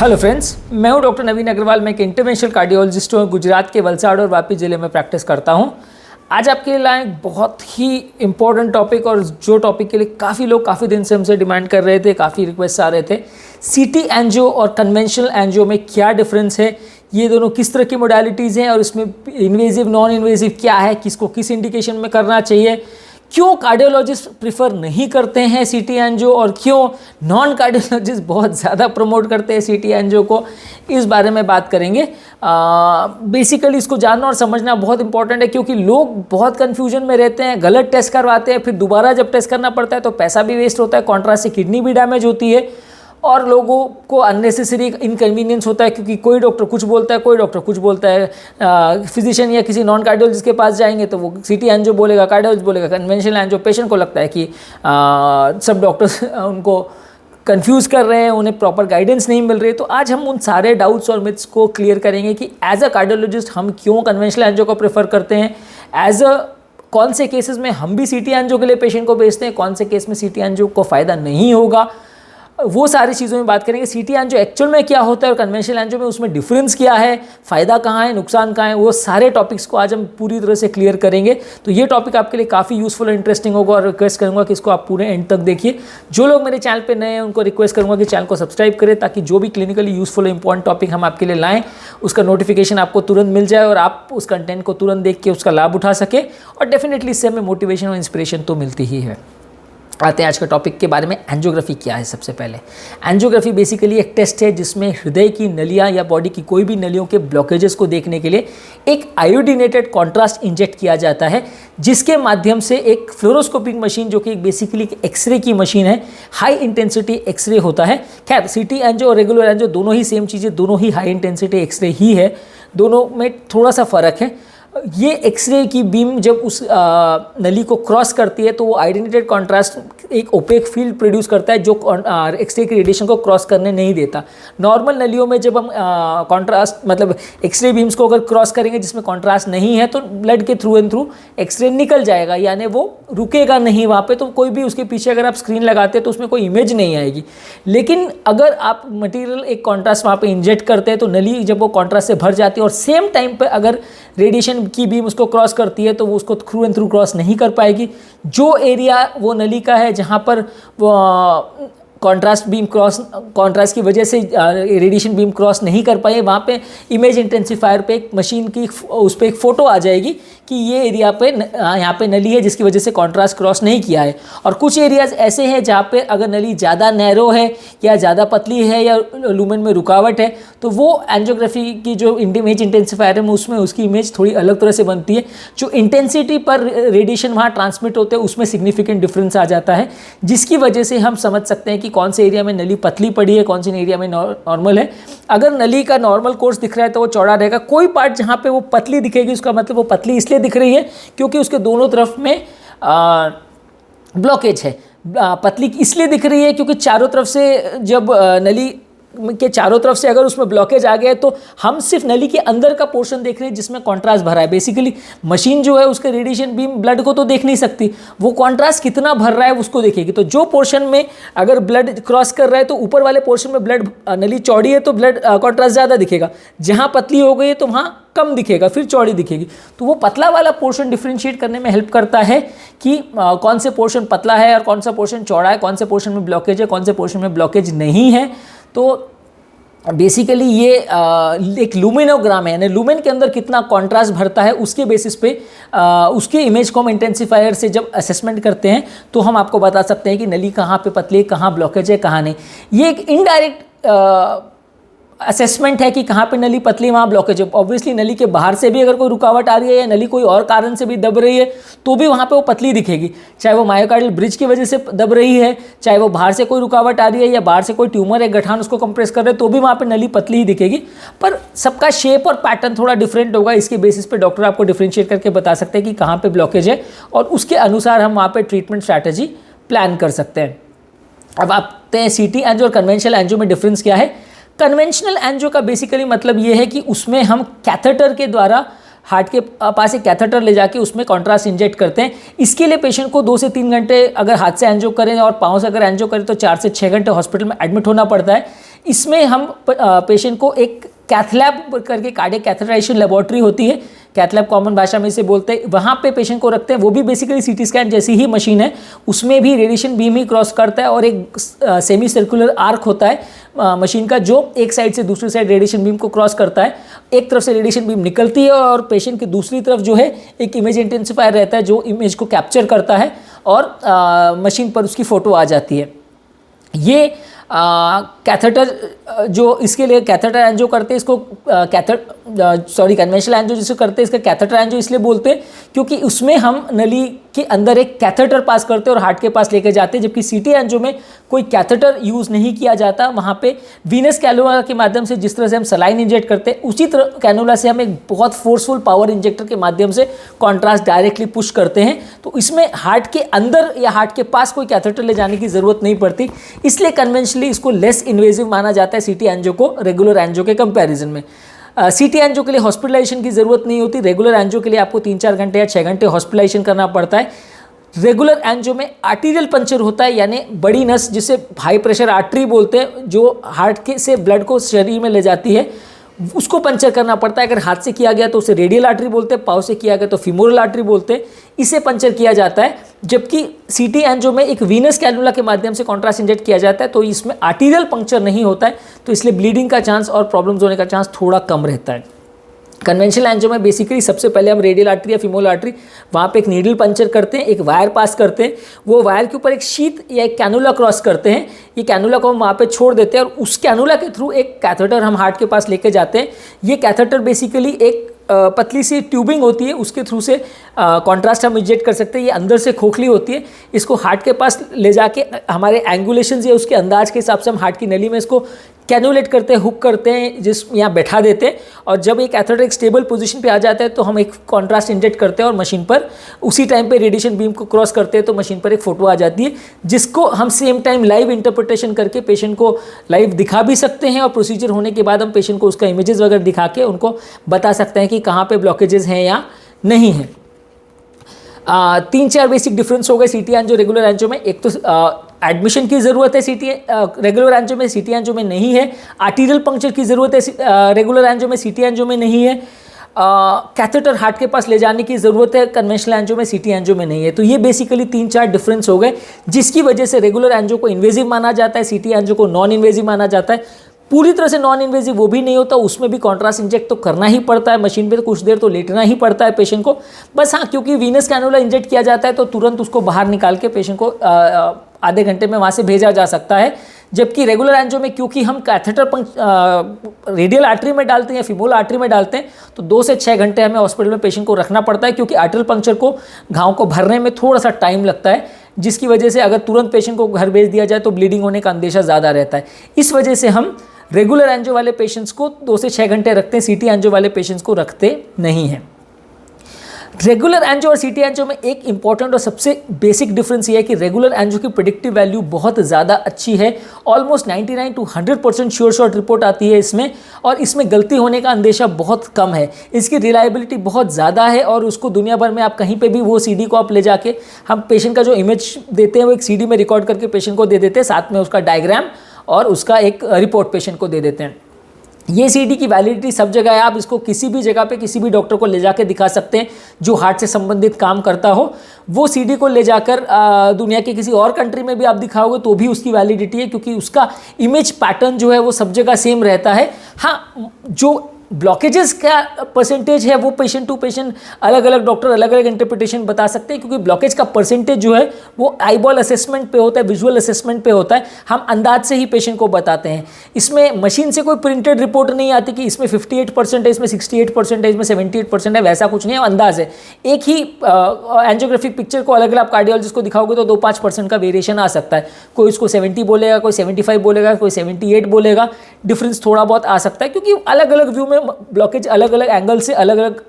Hello friends, मैं हूं doctor नवीन अग्रवाल। मैं एक इंटरवेंशनल कार्डियोलॉजिस्ट हूं। गुजरात के वलसाड़ और वापी ज़िले में प्रैक्टिस करता हूं। आज आपके लिए लाए एक बहुत ही इम्पोर्टेंट टॉपिक, और जो टॉपिक के लिए काफ़ी लोग काफ़ी दिन से हमसे डिमांड कर रहे थे, काफ़ी रिक्वेस्ट आ रहे थे। सीटी एंजियो और कन्वेंशनल एंजियो में क्या डिफरेंस है, ये दोनों किस तरह की मोडालिटीज़ हैं, और इसमें इन्वेजिव नॉन इन्वेजिव क्या है, किसको किस इंडिकेशन में करना चाहिए, क्यों कार्डियोलॉजिस्ट प्रिफर नहीं करते हैं सीटी एंजियो, और क्यों नॉन कार्डियोलॉजिस्ट बहुत ज़्यादा प्रमोट करते हैं सीटी एंजियो को, इस बारे में बात करेंगे। बेसिकली इसको जानना और समझना बहुत इंपॉर्टेंट है, क्योंकि लोग बहुत कन्फ्यूजन में रहते हैं, गलत टेस्ट करवाते हैं, फिर दोबारा जब टेस्ट करना पड़ता है तो पैसा भी वेस्ट होता है, कॉन्ट्रास्ट से किडनी भी डैमेज होती है, और लोगों को अननेसेसरी इनकन्वीनियंस होता है, क्योंकि कोई डॉक्टर कुछ बोलता है, कोई डॉक्टर कुछ बोलता है। फिजिशियन या किसी नॉन कार्डियोलॉजिस्ट के पास जाएंगे तो वो सीटी एंजियो बोलेगा, कार्डियोलॉजिस्ट बोलेगा कन्वेंशनल एंजियो। पेशेंट को लगता है कि सब डॉक्टर्स उनको कंफ्यूज कर रहे हैं, उन्हें प्रॉपर गाइडेंस नहीं मिल रही है। तो आज हम उन सारे डाउट्स और मिथ्स को क्लियर करेंगे कि एज अ कार्डियोलॉजिस्ट हम क्यों कन्वेंशनल एंजियो को प्रेफर करते हैं, एज अ कौन से केसेस में हम भी सीटी एंजियो के लिए पेशेंट को भेजते हैं, कौन से केस में सीटी एंजियो को फ़ायदा नहीं होगा, वो सारी चीज़ों में बात करेंगे। सीटी एंजियो एक्चुअल में क्या होता है और कन्वेंशनल एंजियो में उसमें डिफरेंस क्या है, फ़ायदा कहाँ है, नुकसान कहाँ है, वो सारे टॉपिक्स को आज हम पूरी तरह से क्लियर करेंगे। तो ये टॉपिक आपके लिए काफ़ी यूजफुल और इंटरेस्टिंग होगा, और रिक्वेस्ट करूँगा कि इसको आप पूरे एंड तक देखिए। जो लोग मेरे चैनल पे नए हैं उनको रिक्वेस्ट करूँगा कि चैनल को सब्सक्राइब करें, ताकि जो भी क्लिनिकली यूजफुल इंपॉर्टेंट टॉपिक हम आपके लिए लाएँ उसका नोटिफिकेशन आपको तुरंत मिल जाए, और आप उस कंटेंट को तुरंत देख के उसका लाभ उठा सके। और डेफिनेटली इससे हमें मोटिवेशन और इंस्पिरेशन तो मिलती ही है। आते हैं आज के टॉपिक के बारे में। एंजियोग्राफी क्या है? सबसे पहले एंजियोग्राफी बेसिकली एक टेस्ट है जिसमें हृदय की नलियां या बॉडी की कोई भी नलियों के ब्लॉकेजेस को देखने के लिए एक आयोडीनेटेड कॉन्ट्रास्ट इंजेक्ट किया जाता है, जिसके माध्यम से एक फ्लोरोस्कोपिक मशीन, जो कि बेसिकली एक्सरे की मशीन है, हाई इंटेंसिटी एक्सरे होता है। खैर, सीटी एंजियो और रेगुलर एंजियो दोनों ही सेम चीज़ें, दोनों ही हाई इंटेंसिटी एक्सरे ही है, दोनों में थोड़ा सा फ़र्क है। ये एक्सरे की बीम जब उस नली को क्रॉस करती है तो वो आयोडीनेटेड कॉन्ट्रास्ट एक ओपेक फील्ड प्रोड्यूस करता है, जो एक्सरे की रेडिएशन को क्रॉस करने नहीं देता। नॉर्मल नलियों में जब हम कॉन्ट्रास्ट मतलब एक्सरे बीम्स को अगर क्रॉस करेंगे जिसमें कॉन्ट्रास्ट नहीं है, तो ब्लड के थ्रू एंड थ्रू एक्सरे निकल जाएगा, यानी वो रुकेगा नहीं वहाँ पे। तो कोई भी उसके पीछे अगर आप स्क्रीन लगाते हैं तो उसमें कोई इमेज नहीं आएगी। लेकिन अगर आप मटेरियल एक कॉन्ट्रास्ट वहाँ पे इंजेक्ट करते हैं तो नली जब वो कॉन्ट्रास्ट से भर जाती है, और सेम टाइम पे अगर रेडिएशन की बीम उसको क्रॉस करती है तो वो उसको थ्रू एंड थ्रू क्रॉस नहीं कर पाएगी। जो एरिया वो नली का है जहाँ पर वो कॉन्ट्रास्ट की वजह से रेडिएशन बीम क्रॉस नहीं कर पाए, वहाँ पे इमेज इंटेंसिफायर पे एक मशीन की उस पर एक फ़ोटो आ जाएगी कि ये एरिया पे यहाँ पे नली है जिसकी वजह से कॉन्ट्रास्ट क्रॉस नहीं किया है। और कुछ एरियाज ऐसे हैं जहाँ पे अगर नली ज़्यादा नैरो है या ज़्यादा पतली है या लूमेन में रुकावट है, तो वो एंजियोग्राफी की जो इमेज इंटेंसिफायर है उसमें उसकी इमेज थोड़ी अलग तरह से बनती है। जो इंटेंसिटी पर रेडिएशन वहाँ ट्रांसमिट होते हैं उसमें सिग्निफिकेंट डिफरेंस आ जाता है, जिसकी वजह से हम समझ सकते हैं कि कौन से एरिया में नली पतली पड़ी है, कौन से एरिया में नॉर्मल है। अगर नली का नॉर्मल कोर्स दिख रहा है तो वो चौड़ा रहेगा। कोई पार्ट जहाँ पे वो पतली दिखेगी उसका मतलब वो पतली इसलिए दिख रही है क्योंकि उसके दोनों तरफ में ब्लॉकेज है। पतली इसलिए दिख रही है क्योंकि चारों तरफ से जब नली के चारों तरफ से अगर उसमें ब्लॉकेज आ गया तो हम सिर्फ नली के अंदर का पोर्शन देख रहे हैं जिसमें कॉन्ट्रास्ट भरा है। बेसिकली मशीन जो है उसके रेडिएशन बीम ब्लड को तो देख नहीं सकती, वो कॉन्ट्रास्ट कितना भर रहा है उसको देखेगी। तो जो पोर्शन में अगर ब्लड क्रॉस कर रहा है तो ऊपर वाले पोर्शन में ब्लड नली चौड़ी है तो ब्लड कॉन्ट्रास्ट ज़्यादा दिखेगा, जहाँ पतली हो गई है तो वहाँ कम दिखेगा, फिर चौड़ी दिखेगी। तो वो पतला वाला पोर्शन डिफ्रेंशिएट करने में हेल्प करता है कि कौन से पोर्शन पतला है और कौन सा पोर्शन चौड़ा है, कौन से पोर्शन में ब्लॉकेज है, कौन से पोर्शन में ब्लॉकेज नहीं है। तो बेसिकली ये एक लुमिनोग्राम है, यानी लुमेन के अंदर कितना कॉन्ट्रास्ट भरता है उसके बेसिस पे उसके इमेज को हम इंटेंसिफायर से जब असेसमेंट करते हैं तो हम आपको बता सकते हैं कि नली कहाँ पे पतली है, कहाँ ब्लॉकेज है, कहाँ नहीं। ये एक इनडायरेक्ट असेसमेंट है कि कहाँ पे नली पतली वहाँ ब्लॉकेज है। ऑब्वियसली नली के बाहर से भी अगर कोई रुकावट आ रही है या नली कोई और कारण से भी दब रही है तो भी वहाँ पे वो पतली दिखेगी, चाहे वो मायोकार्डियल ब्रिज की वजह से दब रही है, चाहे वो बाहर से कोई रुकावट आ रही है या बाहर से कोई ट्यूमर है, गठान उसको कंप्रेस कर रहे हैं, तो भी वहाँ पे नली पतली ही दिखेगी। पर सबका शेप और पैटर्न थोड़ा डिफरेंट होगा, इसके बेसिस पे डॉक्टर आपको डिफ्रेंशिएट करके बता सकते हैं कि कहाँ पे ब्लॉकेज है, और उसके अनुसार हम वहाँ पे ट्रीटमेंट स्ट्रैटेजी प्लान कर सकते हैं। अब आते हैं सीटी एंजियो और कन्वेंशनल एंजियो में डिफरेंस क्या है। कन्वेंशनल एंजियो का बेसिकली मतलब ये है कि उसमें हम कैथेटर के द्वारा हार्ट के पास एक कैथेटर ले जाके उसमें कॉन्ट्रास्ट इंजेक्ट करते हैं। इसके लिए पेशेंट को 2 से 3 घंटे अगर हाथ से एंजियो करें और पाँव से अगर एंजियो करें तो 4 से 6 घंटे हॉस्पिटल में एडमिट होना पड़ता है। इसमें हम पेशेंट को एक कैथलैब करके कार्डियक कैथेटराइजेशन लेबोरेटरी होती है, कैथलैब कॉमन भाषा में इसे बोलते हैं, वहाँ पे पेशेंट को रखते हैं। वो भी बेसिकली सीटी स्कैन जैसी ही मशीन है, उसमें भी रेडिएशन बीम ही क्रॉस करता है और एक सेमी सर्कुलर आर्क होता है मशीन का, जो एक साइड से दूसरी साइड रेडिएशन बीम को क्रॉस करता है। एक तरफ से रेडिएशन बीम निकलती है और पेशेंट की दूसरी तरफ जो है एक इमेज इंटेंसिफायर रहता है जो इमेज को कैप्चर करता है और मशीन पर उसकी फ़ोटो आ जाती है। ये कैथेटर जो इसके लिए कैथेटर एंजियो करते हैं, इसको कन्वेंशनल एंजियो जिसको करते हैं इसका कैथेटर एंजियो इसलिए बोलते हैं क्योंकि उसमें हम नली के अंदर एक कैथेटर पास करते हैं और हार्ट के पास लेके जाते हैं, जबकि सीटी एंजियो में कोई कैथेटर यूज़ नहीं किया जाता। वहाँ पे वीनस कैनुला के माध्यम से जिस तरह से हम सलाइन इंजेक्ट करते हैं, उसी तरह कैनुला से हम एक बहुत फोर्सफुल पावर इंजेक्टर के माध्यम से कॉन्ट्रास्ट डायरेक्टली पुश करते हैं। तो इसमें हार्ट के अंदर या हार्ट के पास कोई कैथेटर ले जाने की ज़रूरत नहीं पड़ती, इसलिए कन्वेंशनली इसको लेस इन्वेजिव माना जाता है सीटी एंजियो को रेगुलर एंजियो के कंपैरिजन में। सीटी एंजियो के लिए हॉस्पिटलाइजेशन की ज़रूरत नहीं होती। रेगुलर एंजियो के लिए आपको 3-4 घंटे या 6 घंटे हॉस्पिटलाइजेशन करना पड़ता है। रेगुलर एंजियो में आर्टीरियल पंचर होता है, यानी बड़ी नस जिसे हाई प्रेशर आर्टरी बोलते हैं, जो हार्ट के से ब्लड को शरीर में ले जाती है, उसको पंचर करना पड़ता है। अगर हाथ से किया गया तो उसे रेडियल आर्टरी बोलते हैं, पाँव से किया गया तो फीमोरल आर्टरी बोलते हैं, इसे पंचर किया जाता है। जबकि सीटी एंजियो में एक वीनस कैनुला के माध्यम से कॉन्ट्रास्ट इंजेक्ट किया जाता है, तो इसमें आर्टीरियल पंक्चर नहीं होता है, तो इसलिए ब्लीडिंग का चांस और प्रॉब्लम्स होने का चांस थोड़ा कम रहता है। कन्वेंशनल एंजियो में बेसिकली सबसे पहले हम रेडियल आर्टरी या फीमोरल आर्टरी वहाँ पे एक नीडल पंचर करते हैं, एक वायर पास करते हैं, वो वायर के ऊपर एक शीट या एक कैनुला क्रॉस करते हैं। ये कैनुला को हम वहाँ पे छोड़ देते हैं और उस कैनुला के थ्रू एक कैथेटर हम हार्ट के पास लेके जाते हैं। ये कैथेटर बेसिकली एक पतली सी ट्यूबिंग होती है, उसके थ्रू से कॉन्ट्रास्ट हम इंजेक्ट कर सकते हैं। ये अंदर से खोखली होती है, इसको हार्ट के पास ले जाके हमारे एंगुलेशन या उसके अंदाज के हिसाब से हम हार्ट की नली में इसको कैनुलेट करते हैं, हुक करते हैं, जिस यहाँ बैठा देते हैं। और जब एक कैथेटर एक स्टेबल पोजीशन पे आ जाता है तो हम एक कॉन्ट्रास्ट इंजेक्ट करते हैं और मशीन पर उसी टाइम पे रेडिएशन बीम को क्रॉस करते हैं तो मशीन पर एक फ़ोटो आ जाती है, जिसको हम सेम टाइम लाइव इंटरप्रिटेशन करके पेशेंट को लाइव दिखा भी सकते हैं। और प्रोसीजर होने के बाद हम पेशेंट को उसका इमेजेस वगैरह दिखा के उनको बता सकते हैं कि कहाँ पर ब्लॉकेजेस हैं या नहीं है। 3-4 बेसिक डिफरेंस हो गए सीटी एंजियो रेगुलर एंजियो में। एक तो एडमिशन की ज़रूरत है सीटी रेगुलर एंजियो में, सीटी एंजियो में नहीं है। आर्टीरियल पंक्चर की ज़रूरत है रेगुलर एंजियो में, सीटी एंजियो में नहीं है। कैथेटर हार्ट के पास ले जाने की ज़रूरत है कन्वेंशनल एंजियो में, सीटी एंजियो में नहीं है। तो ये बेसिकली 3-4 डिफरेंस हो गए, जिसकी वजह से रेगुलर एंजियो को इन्वेजिव माना जाता है, सीटी एंजियो को नॉन इन्वेजिव माना जाता है। पूरी तरह से नॉन इन्वेजिव वो भी नहीं होता, उसमें भी कॉन्ट्रास्ट इंजेक्ट तो करना ही पड़ता है, मशीन पे तो कुछ देर तो लेटना ही पड़ता है पेशेंट को। बस हाँ, क्योंकि वीनस कैनुला इंजेक्ट किया जाता है तो तुरंत उसको बाहर निकाल के पेशेंट को आधे घंटे में वहाँ से भेजा जा सकता है। जबकि रेगुलर एंजियो में क्योंकि हम कैथेटर रेडियल आर्टरी में डालते हैं या फीमोरल आर्टरी में डालते हैं, तो 2 से 6 घंटे हमें हॉस्पिटल में पेशेंट को रखना पड़ता है, क्योंकि आर्टरियल पंक्चर को घाव को भरने में थोड़ा सा टाइम लगता है, जिसकी वजह से अगर तुरंत पेशेंट को घर भेज दिया जाए तो ब्लीडिंग होने का अंदेशा ज़्यादा रहता है। इस वजह से हम रेगुलर एंजियो वाले पेशेंट्स को 2 से 6 घंटे रखते हैं, सीटी एंजियो वाले पेशेंट्स को रखते नहीं हैं। रेगुलर एंजियो और सीटी एंजियो में एक इंपॉर्टेंट और सबसे बेसिक डिफरेंस ये है कि रेगुलर एंजियो की प्रेडिक्टिव वैल्यू बहुत ज़्यादा अच्छी है। Almost 99 to 100% sure shot report आती है इसमें, और इसमें गलती होने का अंदेशा बहुत कम है। इसकी रिलायबिलिटी बहुत ज़्यादा है और उसको दुनिया भर में आप कहीं पे भी वो सीडी को आप ले जाके, हम पेशेंट का जो इमेज देते हैं वो एक सीडी में रिकॉर्ड करके पेशेंट को दे देते हैं, साथ में उसका डायग्राम और उसका एक रिपोर्ट पेशेंट को दे देते हैं। ये सीडी की वैलिडिटी सब जगह है, आप इसको किसी भी जगह पे किसी भी डॉक्टर को ले जाके दिखा सकते हैं जो हार्ट से संबंधित काम करता हो। वो सीडी को ले जाकर दुनिया के किसी और कंट्री में भी आप दिखाओगे तो भी उसकी वैलिडिटी है, क्योंकि उसका इमेज पैटर्न जो है वो सब जगह सेम रहता है। हाँ, जो ब्लॉकेजेस का परसेंटेज है वो पेशेंट टू पेशेंट अलग अलग डॉक्टर अलग अलग इंटरप्रिटेशन बता सकते हैं, क्योंकि ब्लॉकेज का परसेंटेज जो है वो आईबॉल असेसमेंट पे होता है, विजुअल असेसमेंट पे होता है। हम अंदाज से ही पेशेंट को बताते हैं। इसमें मशीन से कोई प्रिंटेड रिपोर्ट नहीं आती कि इसमें 58% है, इसमें 68% है, इसमें 78% है, वैसा कुछ नहीं है, अंदाज है। एक ही एंजियोग्राफिक पिक्चर को अलग अलग आप कार्डियोलॉजिस्ट को दिखाओगे तो 2-5% का वेरिएशन आ सकता है। कोई इसको 70 बोलेगा, कोई 75 बोलेगा, कोई 78 बोलेगा, डिफरेंस थोड़ा बहुत आ सकता है, क्योंकि अलग अलग व्यू में ब्लॉकेज अलग अलग एंगल से अलग अलग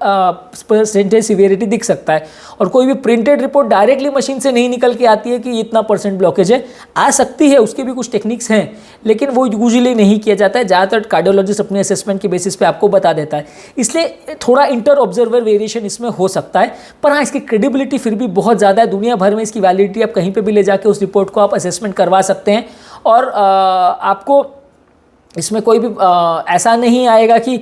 परसेंटेज सिवियरिटी दिख सकता है। और कोई भी प्रिंटेड रिपोर्ट डायरेक्टली मशीन से नहीं निकल के आती है कि इतना % ब्लॉकेज है। आ सकती है, उसके भी कुछ टेक्निक्स हैं, लेकिन वो यूजुअली नहीं किया जाता है। ज़्यादातर कार्डियोलॉजिस्ट अपने असेसमेंट के बेसिस पे आपको बता देता है, इसलिए थोड़ा इंटर ऑब्जर्वर वेरिएशन इसमें हो सकता है। पर हाँ, इसकी क्रेडिबिलिटी फिर भी बहुत ज़्यादा है। दुनिया भर में इसकी वैलिडिटी आप कहीं पर भी ले जाके उस रिपोर्ट को आप असेसमेंट करवा सकते हैं और आपको इसमें कोई भी ऐसा नहीं आएगा कि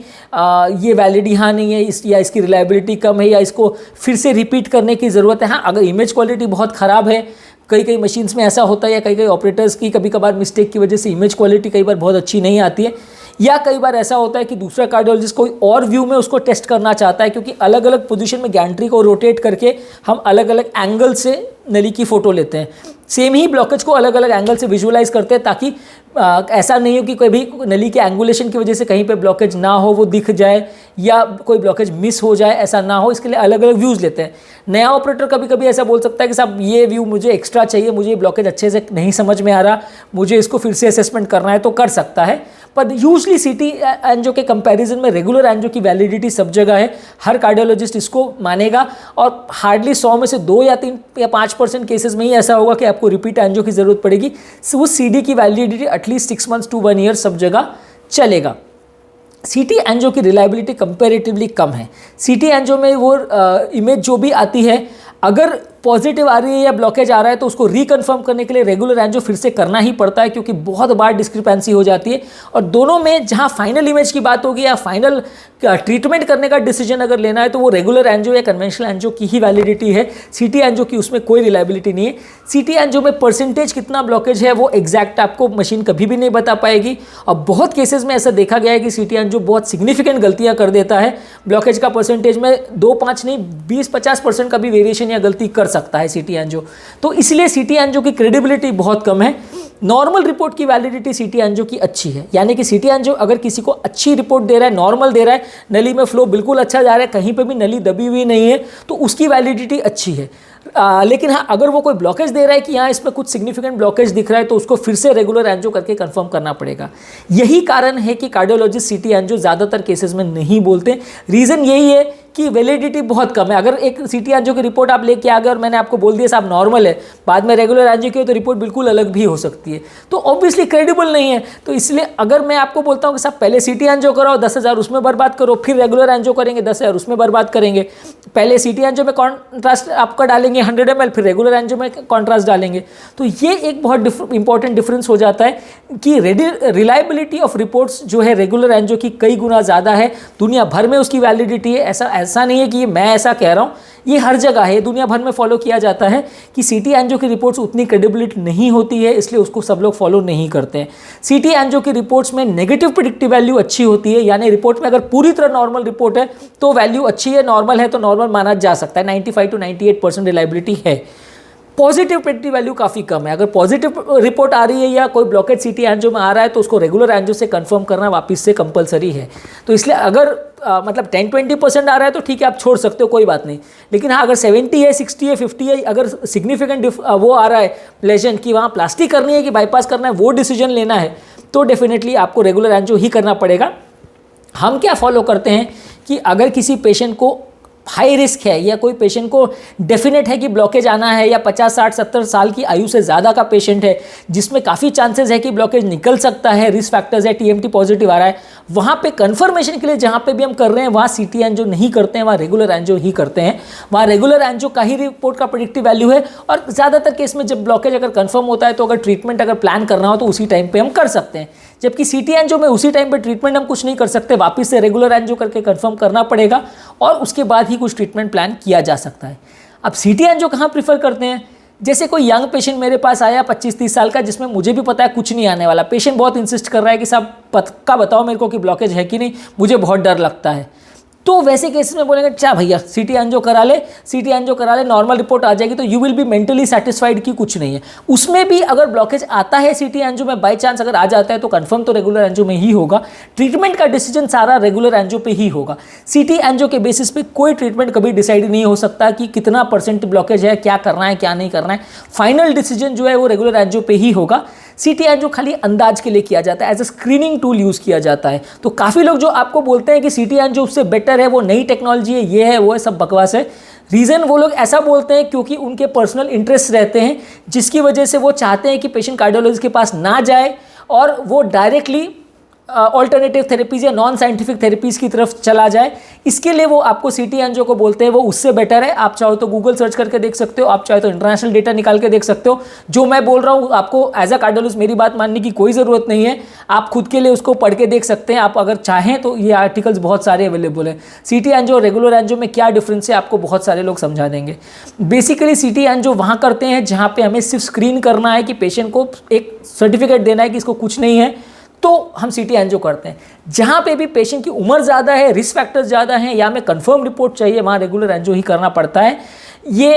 ये वैलिड यहाँ नहीं है या इसकी रिलायबिलिटी कम है या इसको फिर से रिपीट करने की ज़रूरत है। हाँ, अगर इमेज क्वालिटी बहुत ख़राब है, कई मशीन्स में ऐसा होता है, या कई ऑपरेटर्स की कभी कभार मिस्टेक की वजह से इमेज क्वालिटी कई बार बहुत अच्छी नहीं आती है, या कई बार ऐसा होता है कि दूसरा कार्डियोलॉजिस्ट कोई और व्यू में उसको टेस्ट करना चाहता है, क्योंकि अलग अलग पोजीशन में गैंट्री को रोटेट करके हम अलग अलग एंगल से नली की फ़ोटो लेते हैं। सेम ही ब्लॉकेज को अलग अलग एंगल से विजुअलाइज करते हैं, ताकि ऐसा नहीं हो कि कोई भी नली के एंगुलेशन की वजह से कहीं पे ब्लॉकेज ना हो, वो दिख जाए, या कोई ब्लॉकेज मिस हो जाए, ऐसा ना हो। इसके लिए अलग अलग व्यूज़ लेते हैं। नया ऑपरेटर कभी कभी ऐसा बोल सकता है कि साहब ये व्यू मुझे एक्स्ट्रा चाहिए, मुझे ये ब्लॉकेज अच्छे से नहीं समझ में आ रहा, मुझे इसको फिर से असेसमेंट करना है, तो कर सकता है। पर यूजली सीटी एंजियो के कंपैरिजन में रेगुलर एंजियो की वैलिडिटी सब जगह है, हर कार्डियोलॉजिस्ट इसको मानेगा, और हार्डली 100 में से 2 या 3 या 5% केसेस में ही ऐसा होगा कि आपको रिपीट एंजियो की ज़रूरत पड़ेगी। उस सीडी की validity at least 6 months to 1 year सब जगह चलेगा। सीटी एंजियो की रिलायबिलिटी कंपैरेटिवली कम है। सीटी एंजियो में वो इमेज जो भी आती है, अगर पॉजिटिव आ रही है या ब्लॉकेज आ रहा है, तो उसको रिकन्फर्म करने के लिए रेगुलर एंजियो फिर से करना ही पड़ता है, क्योंकि बहुत बार डिस्क्रिपेंसी हो जाती है। और दोनों में जहां फाइनल इमेज की बात होगी या फाइनल ट्रीटमेंट करने का डिसीजन अगर लेना है, तो वो रेगुलर एंजियो या कन्वेंशनल एंजियो की ही वैलिडिटी है। सीटी एंजियो की उसमें कोई रिलायबिलिटी नहीं है। सीटी एंजियो में परसेंटेज कितना ब्लॉकेज है वो एग्जैक्ट आपको मशीन कभी भी नहीं बता पाएगी, और बहुत केसेस में ऐसा देखा गया है कि सीटी एंजियो बहुत सिग्निफिकेंट गलतियां कर देता है। ब्लॉकेज का परसेंटेज में 2-5 नहीं 20-50% का भी वेरिएशन या गलती कर सकता है सीटी एंजियो। तो इसलिए सीटी एंजियो की क्रेडिबिलिटी बहुत कम है। नॉर्मल रिपोर्ट की वैलिडिटी सीटी एंजियो की अच्छी है, यानी कि सीटी एंजियो अगर किसी को अच्छी रिपोर्ट दे रहा है, नॉर्मल दे रहा है, नली में फ्लो बिल्कुल अच्छा जा रहा है, कहीं पे भी नली दबी हुई नहीं है, तो उसकी वैलिडिटी अच्छी है। लेकिन हाँ, अगर वो कोई ब्लॉकेज दे रहा है कि यहाँ इसमें कुछ सिग्निफिकेंट ब्लॉकेज दिख रहा है, तो उसको फिर से रेगुलर एंजियो करके कंफर्म करना पड़ेगा। यही कारण है कि कार्डियोलॉजिस्ट सीटी एंजियो ज़्यादातर केसेस में नहीं बोलते। रीज़न यही है कि वैलिडिटी बहुत कम है। अगर एक सीटी एंजियो की रिपोर्ट आप लेके आ गए और मैंने आपको बोल दिया साहब नॉर्मल है, बाद में रेगुलर एंजियो की हो तो रिपोर्ट बिल्कुल अलग भी हो सकती है, तो ऑब्वियसली क्रेडिबल नहीं है। तो इसलिए अगर मैं आपको बोलता हूँ कि साहब पहले सीटी एंजियो कराओ, 10,000 उसमें बर्बाद करो, फिर रेगुलर एंजियो करेंगे 10,000 उसमें बर्बाद करेंगे, पहले सीटी एंजियो में कॉन्ट्रास्ट आपका डालेंगे 100 ml, फिर रेगुलर एंजियो में कॉन्ट्रास्ट डालेंगे, तो ये एक बहुत इंपॉर्टेंट डिफरेंस हो जाता है कि रिलायबिलिटी ऑफ रिपोर्ट्स जो है रेगुलर एंजियो की कई गुना ज़्यादा है। दुनिया भर में उसकी वैलिडिटी है, ऐसा नहीं है कि मैं ऐसा कह रहा हूँ, ये हर जगह है, दुनिया भर में फॉलो किया जाता है कि सीटी एंजियो की रिपोर्ट्स उतनी क्रेडिबिलिटी नहीं होती है, इसलिए उसको सब लोग फॉलो नहीं करते हैं। सीटी एंजियो की रिपोर्ट्स में नेगेटिव प्रेडिक्टिव वैल्यू अच्छी होती है, यानी रिपोर्ट में अगर पूरी तरह नॉर्मल रिपोर्ट है तो वैल्यू अच्छी है, नॉर्मल है तो नॉर्मल माना जा सकता है, 95 to 98% रिलायबिलिटी है। पॉजिटिव प्रेडिक्टिव वैल्यू काफ़ी कम है। अगर पॉजिटिव रिपोर्ट आ रही है या कोई ब्लॉकेज सीटी एंजियो में आ रहा है, तो उसको रेगुलर एंजियो से कंफर्म करना वापस से कंपलसरी है। तो इसलिए अगर मतलब 10-20% आ रहा है तो ठीक है, आप छोड़ सकते हो, कोई बात नहीं। लेकिन हाँ, अगर 70 है, 60 है, 50 है, अगर सिग्निफिकेंट वो आ रहा है लेजन कि वहाँ प्लास्टिक करनी है कि बाईपास करना है, वो डिसीजन लेना है, तो डेफिनेटली आपको रेगुलर एंजियो ही करना पड़ेगा। हम क्या फॉलो करते हैं कि अगर किसी पेशेंट को हाई रिस्क है या कोई पेशेंट को डेफिनेट है कि ब्लॉकेज आना है, या 50, 60, 70 साल की आयु से ज़्यादा का पेशेंट है जिसमें काफ़ी चांसेस है कि ब्लॉकेज निकल सकता है, रिस्क फैक्टर्स है, टीएमटी पॉजिटिव आ रहा है, वहाँ पे कंफर्मेशन के लिए जहाँ पे भी हम कर रहे हैं वहाँ सीटी एंजियो नहीं करते हैं, वहाँ रेगुलर एंजियो ही करते हैं। वहाँ रेगुलर एंजियो का ही रिपोर्ट का प्रेडिक्टिव वैल्यू है, और ज़्यादातर केस में जब ब्लॉकेज अगर कंफर्म होता है तो अगर ट्रीटमेंट अगर प्लान करना हो तो उसी टाइम पर हम कर सकते हैं, जबकि सीटी एंजियो में उसी टाइम पे ट्रीटमेंट हम कुछ नहीं कर सकते, वापस से रेगुलर एंजियो करके कंफर्म करना पड़ेगा और उसके बाद ही कुछ ट्रीटमेंट प्लान किया जा सकता है। अब सीटी एंजियो कहाँ प्रीफर करते हैं? जैसे कोई यंग पेशेंट मेरे पास आया 25-30 साल का, जिसमें मुझे भी पता है कुछ नहीं आने वाला, पेशेंट बहुत इंसिस्ट कर रहा है कि साहब पक्का बताओ मेरे को कि ब्लॉकेज है कि नहीं, मुझे बहुत डर लगता है, तो वैसे केसेस में बोलेंगे क्या भैया सीटी एंजियो करा ले, सीटी एंजियो करा ले, नॉर्मल रिपोर्ट आ जाएगी, तो you will be mentally satisfied कि कुछ नहीं है। उसमें भी अगर ब्लॉकेज आता है सीटी एंजियो में, बाय चांस अगर आ जाता है तो कंफर्म तो रेगुलर एंजियो में ही होगा, ट्रीटमेंट का डिसीजन सारा रेगुलर एंजियो पे ही होगा। सीटी एंजियो के बेसिस पे कोई ट्रीटमेंट कभी डिसाइड नहीं हो सकता कि कितना % ब्लॉकेज है, क्या करना है क्या नहीं करना है, फाइनल डिसीजन जो है वो रेगुलर एंजियो पे ही होगा। सीटी एंजियो खाली अंदाज के लिए किया जाता है, as a screening tool use किया जाता है। तो काफ़ी लोग जो आपको बोलते हैं कि सीटी एंजियो उससे बेटर है, वो नई टेक्नोलॉजी है, ये है वो है, सब बकवास है। रीज़न वो लोग ऐसा बोलते हैं क्योंकि उनके पर्सनल इंटरेस्ट रहते हैं, जिसकी वजह से वो चाहते हैं कि पेशेंट कार्डियोलॉजिस्ट के पास ना जाए और वो डायरेक्टली ऑल्टरनेटिव थेरेपीज़ या नॉन साइंटिफिक थेरेपीज़ की तरफ चला जाए, इसके लिए वो आपको सीटी एंजियो को बोलते हैं, वो उससे बेटर है। आप चाहो तो गूगल सर्च करके देख सकते हो, आप चाहे तो इंटरनेशनल डेटा निकाल के देख सकते हो। जो मैं बोल रहा हूँ आपको एज अ कार्डियोलॉजिस्ट मेरी बात मानने की कोई ज़रूरत नहीं है, आप खुद के लिए उसको पढ़ के देख सकते हैं। आप अगर चाहें तो ये आर्टिकल्स बहुत सारे अवेलेबल हैं। सीटी एंजियो और रेगुलर एंजियो में क्या डिफरेंस है आपको बहुत सारे लोग समझा देंगे। बेसिकली सीटी एंजियो वहाँ करते हैं जहाँ पे हमें सिर्फ स्क्रीन करना है कि पेशेंट को एक सर्टिफिकेट देना है कि इसको कुछ नहीं है, तो हम सीटी एंजियो करते हैं। जहाँ पे भी पेशेंट की उम्र ज़्यादा है, रिस्क फैक्टर्स ज़्यादा हैं या हमें कंफर्म रिपोर्ट चाहिए, वहाँ रेगुलर एंजियो ही करना पड़ता है। ये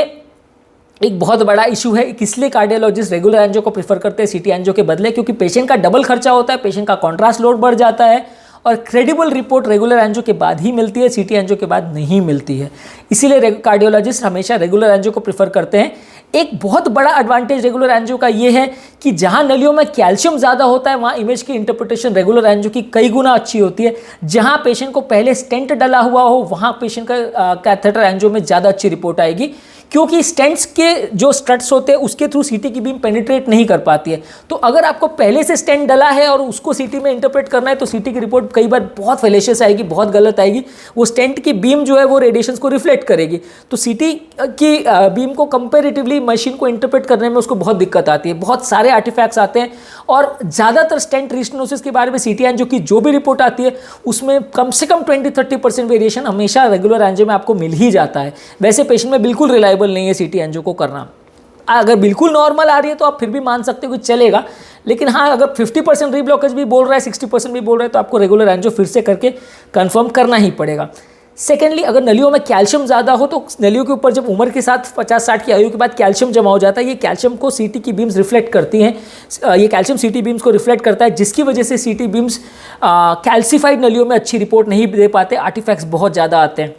एक बहुत बड़ा इशू है, किसलिए कार्डियोलॉजिस्ट रेगुलर एंजियो को प्रेफर करते हैं सीटी एंजियो के बदले, क्योंकि पेशेंट का डबल खर्चा होता है, पेशेंट का कॉन्ट्रास्ट लोड बढ़ जाता है और क्रेडिबल रिपोर्ट रेगुलर एंजियो के बाद ही मिलती है, सीटी एंजियो के बाद नहीं मिलती है। इसीलिए कार्डियोलॉजिस्ट हमेशा रेगुलर एंजियो को प्रेफर करते हैं। एक बहुत बड़ा एडवांटेज रेगुलर एंजियो का ये है कि जहाँ नलियों में कैल्शियम ज़्यादा होता है, वहाँ इमेज की इंटरप्रिटेशन रेगुलर एंजियो की कई गुना अच्छी होती है। जहाँ पेशेंट को पहले स्टेंट डला हुआ हो, वहाँ पेशेंट का कैथेटर एंजियो में ज़्यादा अच्छी रिपोर्ट आएगी, क्योंकि स्टेंट्स के जो स्ट्रट्स होते हैं उसके थ्रू सीटी की बीम पेनिट्रेट नहीं कर पाती है। तो अगर आपको पहले से स्टेंट डला है और उसको सीटी में इंटरप्रेट करना है, तो सीटी की रिपोर्ट कई बार बहुत फेलेशियस आएगी, बहुत गलत आएगी। वो स्टेंट की बीम जो है वो रेडिएशंस को रिफ्लेक्ट करेगी, तो सीटी की बीम को कंपेरेटिवली मशीन को इंटरप्रेट करने में उसको बहुत दिक्कत आती है, बहुत सारे आर्टिफैक्ट्स आते हैं। और ज़्यादातर स्टेंट रीस्टेनोसिस के बारे में सीटी एंजियो की जो भी रिपोर्ट आती है उसमें कम से कम 20-30% वेरिएशन हमेशा रेगुलर एंजियो में आपको मिल ही जाता है। वैसे पेशेंट में बिल्कुल रिलायबल नहीं है सीटी एंजियो को करना। अगर बिल्कुल नॉर्मल आ रही है तो आप फिर भी मान सकते हो कि चलेगा, लेकिन हाँ अगर 50% रीब्लॉकेज भी बोल रहा है, 60% भी बोल रहा है, तो आपको रेगुलर एंजियो फिर से करके कंफर्म करना ही पड़ेगा। सेकेंडली, अगर नलियों में कैल्शियम ज़्यादा हो तो नलियों के ऊपर जब उम्र के साथ 50-60 की आयु के बाद कैल्शियम जमा हो जाता है, ये कैल्शियम को सीटी की बीम्स रिफ्लेक्ट करती हैं, ये कैल्शियम सीटी बीम्स को रिफ्लेक्ट करता है, जिसकी वजह से सीटी बीम्स कैल्सीफाइड नलियों में अच्छी रिपोर्ट नहीं दे पाते, आर्टिफैक्ट्स बहुत ज़्यादा आते हैं।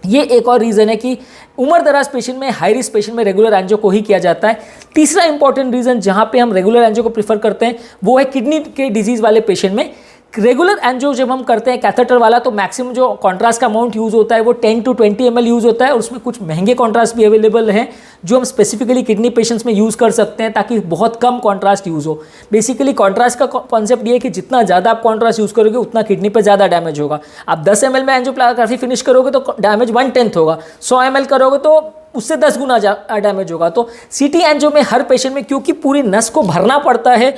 ये एक और रीज़न है कि उम्र दराज पेशेंट में, हाई रिस्क पेशेंट में रेगुलर एंजियो को ही किया जाता है। तीसरा इंपॉर्टेंट रीज़न जहाँ पे हम रेगुलर एंजियो को प्रीफर करते हैं वो है किडनी के डिजीज़ वाले पेशेंट में। रेगुलर एंजियो जब हम करते हैं कैथेटर वाला, तो मैक्सिमम जो कॉन्ट्रास्ट का अमाउंट यूज़ होता है वो 10-20 ml यूज़ होता है, और उसमें कुछ महंगे कॉन्ट्रास्ट भी अवेलेबल हैं जो हम स्पेसिफिकली किडनी पेशेंट्स में यूज़ कर सकते हैं ताकि बहुत कम कॉन्ट्रास्ट यूज़ हो। बेसिकली कॉन्ट्रास्ट का कॉन्सेप्ट ये है कि जितना ज़्यादा आप कॉन्ट्रास्ट यूज़ करोगे उतना किडनी पर ज़्यादा डैमेज होगा। आप 10 ml में एंजियोप्लास्टी फिनिश करोगे तो डैमेज 1/10 होगा, 100 ml करोगे तो उससे 10 गुना डैमेज होगा। तो सीटी एंजियो में हर पेशेंट में, क्योंकि पूरी नस को भरना पड़ता है,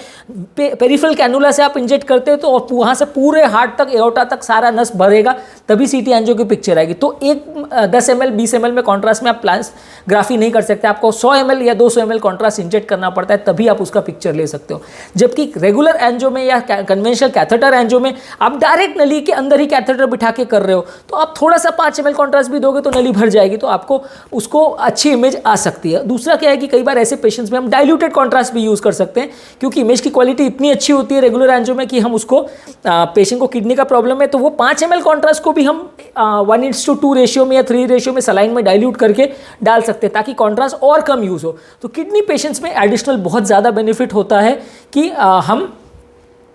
पेरिफेरल कैनुला से आप इंजेक्ट करते हो तो वहाँ से पूरे हार्ट तक, एओर्टा तक सारा नस भरेगा, तभी सीटी एंजियो की पिक्चर आएगी। तो एक 10 ml 20 ml में कॉन्ट्रास्ट में आप प्लास्ग्राफी नहीं कर सकते, आपको 100 ml या 200 ml कॉन्ट्रास्ट इंजेक्ट करना पड़ता है, तभी आप उसका पिक्चर ले सकते हो। जबकि रेगुलर एंजियो में या कन्वेंशनल कैथेटर एंजियो में आप डायरेक्ट नली के अंदर ही कैथेटर बिठा के कर रहे हो, तो आप थोड़ा सा 5 ml कॉन्ट्रास्ट भी दोगे तो नली भर जाएगी, तो आपको उसको अच्छी इमेज आ सकती है। दूसरा क्या है कि कई बार ऐसे पेशेंट्स में हम डाइल्यूटेड कॉन्ट्रास्ट भी यूज़ कर सकते हैं, क्योंकि इमेज की क्वालिटी इतनी अच्छी होती है रेगुलर एंजियो में कि हम उसको, पेशेंट को किडनी का प्रॉब्लम है तो वो 5 ml कॉन्ट्रास्ट को भी हम 1:2 रेशियो में या 3 रेशियो में सलाइन में डाइल्यूट करके डाल सकते हैं ताकि कॉन्ट्रास्ट और कम यूज़ हो। तो किडनी पेशेंट्स में एडिशनल बहुत ज़्यादा बेनिफिट होता है कि हम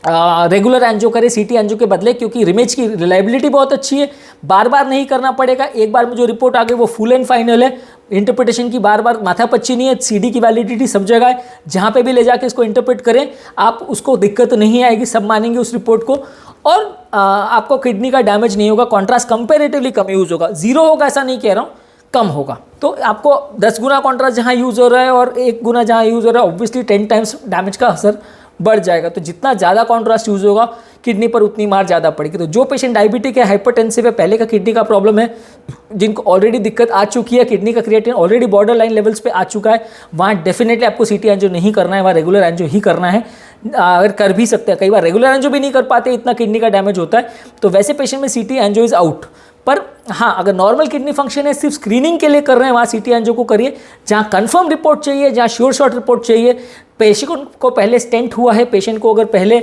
रेगुलर एंजियो करें सीटी एंजियो के बदले, क्योंकि इमेज की रिलायबिलिटी बहुत अच्छी है, बार बार नहीं करना पड़ेगा, एक बार में जो रिपोर्ट आ गई वो फुल एंड फाइनल है, इंटरप्रिटेशन की बार बार माथापच्ची नहीं है, सीडी की वैलिडिटी सब जगह है, जहाँ पे भी ले जाके इसको इंटरप्रेट करें आप उसको दिक्कत नहीं आएगी, सब मानेंगे उस रिपोर्ट को, और आपको किडनी का डैमेज नहीं होगा, कॉन्ट्रास्ट कंपेरेटिवली कम यूज़ होगा, जीरो होगा ऐसा नहीं कह रहा हूँ, कम होगा। तो आपको 10 गुना कॉन्ट्रास्ट जहाँ यूज़ हो रहा है और 1 गुना जहाँ यूज़ हो रहा है, ऑब्वियसली 10 टाइम्स डैमेज का असर बढ़ जाएगा। तो जितना ज़्यादा कॉन्ट्रास्ट यूज़ होगा किडनी पर उतनी मार ज़्यादा पड़ेगी। तो जो पेशेंट डायबिटिक है, हाइपरटेंसिव है, पहले का किडनी का प्रॉब्लम है, जिनको ऑलरेडी दिक्कत आ चुकी है, किडनी का creatinine already border line levels पे आ चुका है, वहाँ डेफिनेटली आपको सीटी एंजियो नहीं करना है, वहाँ रेगुलर एंजियो ही करना है। अगर कर भी सकते हैं, कई बार रेगुलर एंजियो भी नहीं कर पाते, इतना किडनी का डैमेज होता है, तो वैसे पेशेंट में सीटी एंजियो इज़ आउट। पर हाँ, अगर नॉर्मल किडनी फंक्शन है, सिर्फ स्क्रीनिंग के लिए कर रहे हैं, वहाँ सीटी एंजियो को करिए। जहाँ कंफर्म रिपोर्ट चाहिए, जहाँ श्योर शॉट रिपोर्ट चाहिए, पेशेंट को पहले स्टेंट हुआ है, पेशेंट को अगर पहले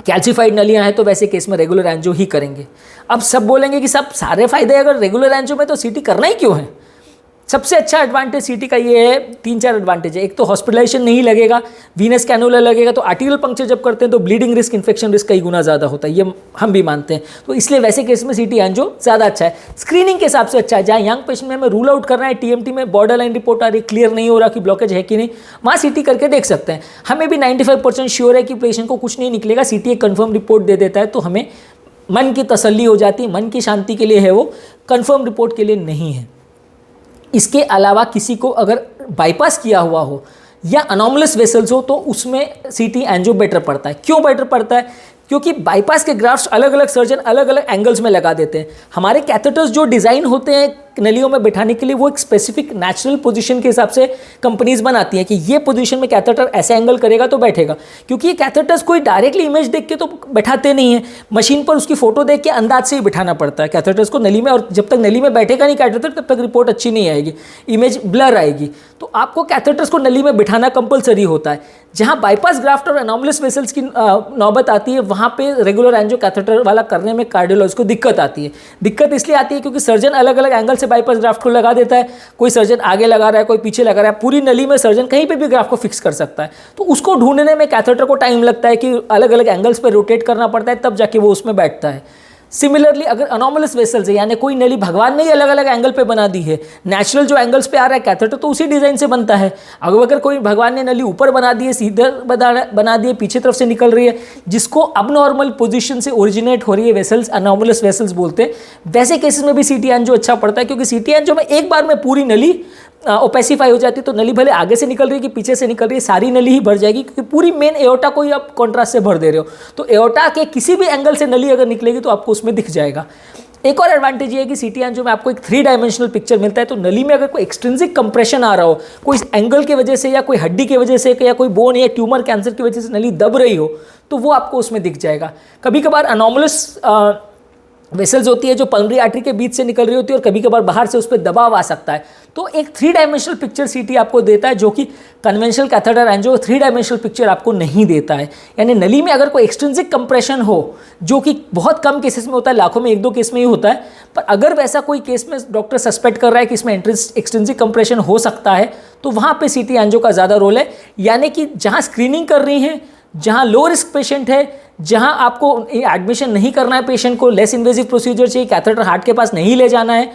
कैल्सीफाइड नलियाँ हैं, तो वैसे केस में रेगुलर एंजियो ही करेंगे। अब सब बोलेंगे कि सब सारे फायदे अगर रेगुलर एंजियो में, तो सीटी करना ही क्यों है? सबसे अच्छा एडवांटेज सीटी का ये है, 3-4 एडवांटेज है। एक तो हॉस्पिटलाइजेशन नहीं लगेगा, वीनस कैनुला लगेगा तो आर्टिकुलर पंक्चर जब करते हैं तो ब्लीडिंग रिस्क, इन्फेक्शन रिस्क कई गुना ज़्यादा होता है, ये हम भी मानते हैं। तो इसलिए वैसे केस में सीटी एंजियो ज़्यादा अच्छा है, स्क्रीनिंग के हिसाब से अच्छा है। जहाँ यंग पेशेंट में हमें रूल आउट करना है, टीएमटी में बॉर्डर लाइन रिपोर्ट आ रही, क्लियर नहीं हो रहा कि ब्लॉकेज है कि नहीं, वहाँ सीटी करके देख सकते हैं। हमें भी 95% श्योर है कि पेशेंट को कुछ नहीं निकलेगा, सीटी एक कन्फर्म रिपोर्ट दे देता है, तो हमें मन की तसल्ली हो जाती है, मन की शांति के लिए है, वो कन्फर्म रिपोर्ट के लिए नहीं है। इसके अलावा किसी को अगर बाईपास किया हुआ हो या अनॉमलस वेसल्स हो तो उसमें सीटी एंजियो बेटर पड़ता है। क्यों बेटर पड़ता है? क्योंकि बाईपास के ग्राफ्ट्स अलग अलग सर्जन अलग अलग एंगल्स में लगा देते हैं। हमारे कैथेटर्स जो डिज़ाइन होते हैं नलियों में बैठाने के लिए, वो एक स्पेसिफिक नेचुरल पोजीशन के हिसाब से कंपनीज बनाती हैं कि ये पोजीशन में कैथेटर ऐसे एंगल करेगा तो बैठेगा। क्योंकि ये कैथेटर्स कोई डायरेक्टली इमेज देख के तो बैठाते नहीं है, मशीन पर उसकी फोटो देख के अंदाज से ही बैठाना पड़ता है कैथेटर्स को नली में, और जब तक नली में बैठेगा नहीं कैथेटर तब तक रिपोर्ट अच्छी नहीं आएगी, इमेज ब्लर आएगी। तो आपको कैथेटर्स को नली में बिठाना कंपलसरी होता है। जहाँ बाईपास ग्राफ्ट और एनॉमलस वेसल्स की नौबत आती है, वहाँ पे रेगुलर एंजियो कैथेटर वाला करने में कार्डियोलॉजिस्ट को दिक्कत आती है। दिक्कत इसलिए आती है क्योंकि सर्जन अलग अलग एंगल से बाईपास ग्राफ्ट को लगा देता है, कोई सर्जन आगे लगा रहा है, कोई पीछे लगा रहा है, पूरी नली में सर्जन कहीं पे भी ग्राफ्ट को फिक्स कर सकता है। तो उसको ढूंढने में कैथेटर को टाइम लगता है कि अलग अलग एंगल्स पर रोटेट करना पड़ता है, तब जाके वो उसमें बैठता है। सिमिलरली अगर अनॉमलस वेसल्स है, यानी कोई नली भगवान ने ही अलग अलग एंगल पे बना दी है, नेचुरल जो एंगल्स पे आ रहा है कैथेटर तो उसी डिज़ाइन से बनता है। अगर कोई भगवान ने नली ऊपर बना दी है, सीधे बना दी है, पीछे तरफ से निकल रही है, जिसको अब पोजीशन से ओरिजिनेट हो रही है वेसल्स, अनॉमलस वेसल्स बोलते हैं, वैसे केसेस में भी सीटी एंजियो अच्छा पड़ता है। क्योंकि सीटी एंजियो में एक बार में पूरी नली ओपेसिफाई हो जाती है, तो नली भले आगे से निकल रही है कि पीछे से निकल रही है, सारी नली ही भर जाएगी, क्योंकि पूरी मेन एओर्टा को ही आप कॉन्ट्रास्ट से भर दे रहे हो। तो एओर्टा के किसी भी एंगल से नली अगर निकलेगी तो आपको उसमें दिख जाएगा। एक और एडवांटेज ये है कि सीटी एंजियो में आपको एक 3 डायमेंशनल पिक्चर मिलता है। तो नली में अगर कोई एक्सट्रिंसिक कंप्रेशन आ रहा हो, कोई एंगल की वजह से या कोई हड्डी की वजह से या कोई बोन या ट्यूमर कैंसर की वजह से नली दब रही हो, तो वो आपको उसमें दिख जाएगा। कभी कभार अनॉमलस वेसल्स होती है जो पल्मोनरी आर्टरी के बीच से निकल रही होती है, और कभी कभार बाहर से उस पर दबाव आ सकता है। तो एक 3 डायमेंशनल पिक्चर सीटी आपको देता है, जो कि conventional catheter angio 3 dimensional picture आपको नहीं देता है। यानी नली में अगर कोई एक्सट्रिंसिक कंप्रेशन हो, जो कि बहुत कम केसेस में होता है, लाखों में 1-2 केस में ही होता है, पर अगर वैसा कोई केस में डॉक्टर सस्पेक्ट कर रहा है कि इसमें एक्सट्रिंसिक कंप्रेशन हो सकता है, तो वहाँ पर सीटी एंजियो का ज़्यादा रोल है। यानी कि जहाँ स्क्रीनिंग कर रही है, जहाँ लो रिस्क पेशेंट है, जहाँ आपको एडमिशन नहीं करना है पेशेंट को, लेस इन्वेजिव प्रोसीजर चाहिए, कैथेटर हार्ट के पास नहीं ले जाना है,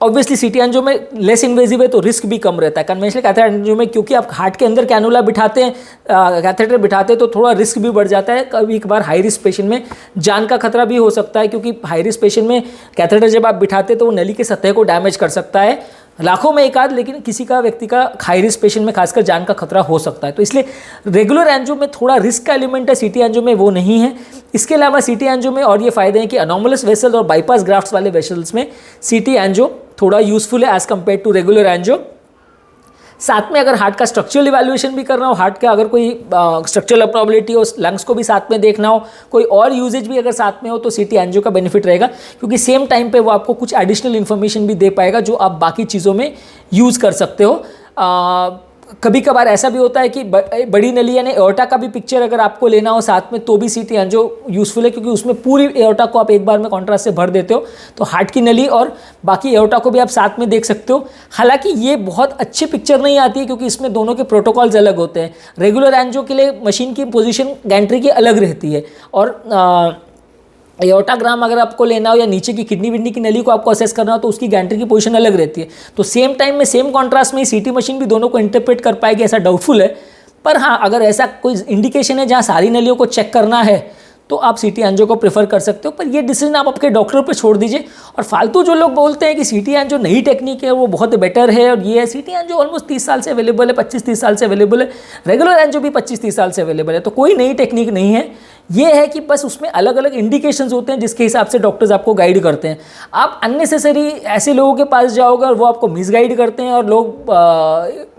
ऑब्वियसली सीटी एंजियो में लेस इन्वेजिव है तो रिस्क भी कम रहता है। कन्वेंशनल कैथेटर एंजियो में क्योंकि आप हार्ट के अंदर कैनुला बिठाते हैं, कैथेटर बिठाते हैं, तो थोड़ा रिस्क भी बढ़ जाता है। कभी कभार हाई रिस्क पेशेंट में जान का खतरा भी हो सकता है, क्योंकि हाई रिस्क पेशेंट में कैथेटर जब आप बिठाते हैं तो वो नली के सतह को डैमेज कर सकता है, लाखों में एक आध, लेकिन किसी का व्यक्ति का हाई रिस्क पेशेंट में खासकर जान का खतरा हो सकता है। तो इसलिए रेगुलर एंजियो में थोड़ा रिस्क का एलिमेंट है, सीटी एंजियो में वो नहीं है। इसके अलावा सीटी एंजियो में और ये फायदे हैं कि अनॉमलस वेसल और बाईपास ग्राफ्ट्स वाले वेसल्स में सीटी एंजियो थोड़ा यूजफुल है as compare to regular angio. साथ में अगर हार्ट का स्ट्रक्चरल इवैल्यूएशन भी करना हो, हार्ट का अगर कोई स्ट्रक्चरल अब्नॉर्मलिटी हो, लंग्स को भी साथ में देखना हो, कोई और यूजेज भी अगर साथ में हो, तो सीटी एंजियो का बेनिफिट रहेगा, क्योंकि सेम टाइम पे वो आपको कुछ एडिशनल इन्फॉर्मेशन भी दे पाएगा जो आप बाकी चीज़ों में यूज़ कर सकते हो। कभी कभार ऐसा भी होता है कि बड़ी नली यानी एओर्टा का भी पिक्चर अगर आपको लेना हो साथ में, तो भी सीटी एंजियो यूज़फुल है, क्योंकि उसमें पूरी एओर्टा को आप एक बार में कॉन्ट्रास्ट से भर देते हो, तो हार्ट की नली और बाकी एओर्टा को भी आप साथ में देख सकते हो। हालांकि ये बहुत अच्छी पिक्चर नहीं आती है, क्योंकि इसमें दोनों के प्रोटोकॉल्स अलग होते हैं। रेगुलर एंजियो के लिए मशीन की पोजीशन गैंट्री की अलग रहती है, और एओर्टाग्राम अगर आपको लेना हो या नीचे की किडनी विडनी की नली को आपको असेस करना हो, तो उसकी गैंट्री की पोजीशन अलग रहती है। तो सेम टाइम में सेम कॉन्ट्रास्ट में सीटी मशीन भी दोनों को इंटरप्रेट कर पाएगी, ऐसा डाउटफुल है। पर हाँ, अगर ऐसा कोई इंडिकेशन है जहाँ सारी नलियों को चेक करना है, तो आप सीटी एंजियो को प्रेफर कर सकते हो। पर ये डिसीजन आप आपके डॉक्टर पर छोड़ दीजिए। और फालतू जो लोग बोलते हैं कि सीटी एंजियो नई टेक्निक है, वो बहुत बेटर है, और ये है, सीटी एंजियो ऑलमोस्ट 30 साल से अवेलेबल है, 25-30 साल से अवेलेबल है। रेगुलर एंजियो भी 25-30 साल से अवेलेबल है, तो कोई नई टेक्निक नहीं है। ये है कि बस उसमें अलग अलग इंडिकेशंस होते हैं, जिसके हिसाब से डॉक्टर्स आपको गाइड करते हैं। आप अननेसेसरी ऐसे लोगों के पास जाओगे और वो आपको मिसगाइड करते हैं, और लोग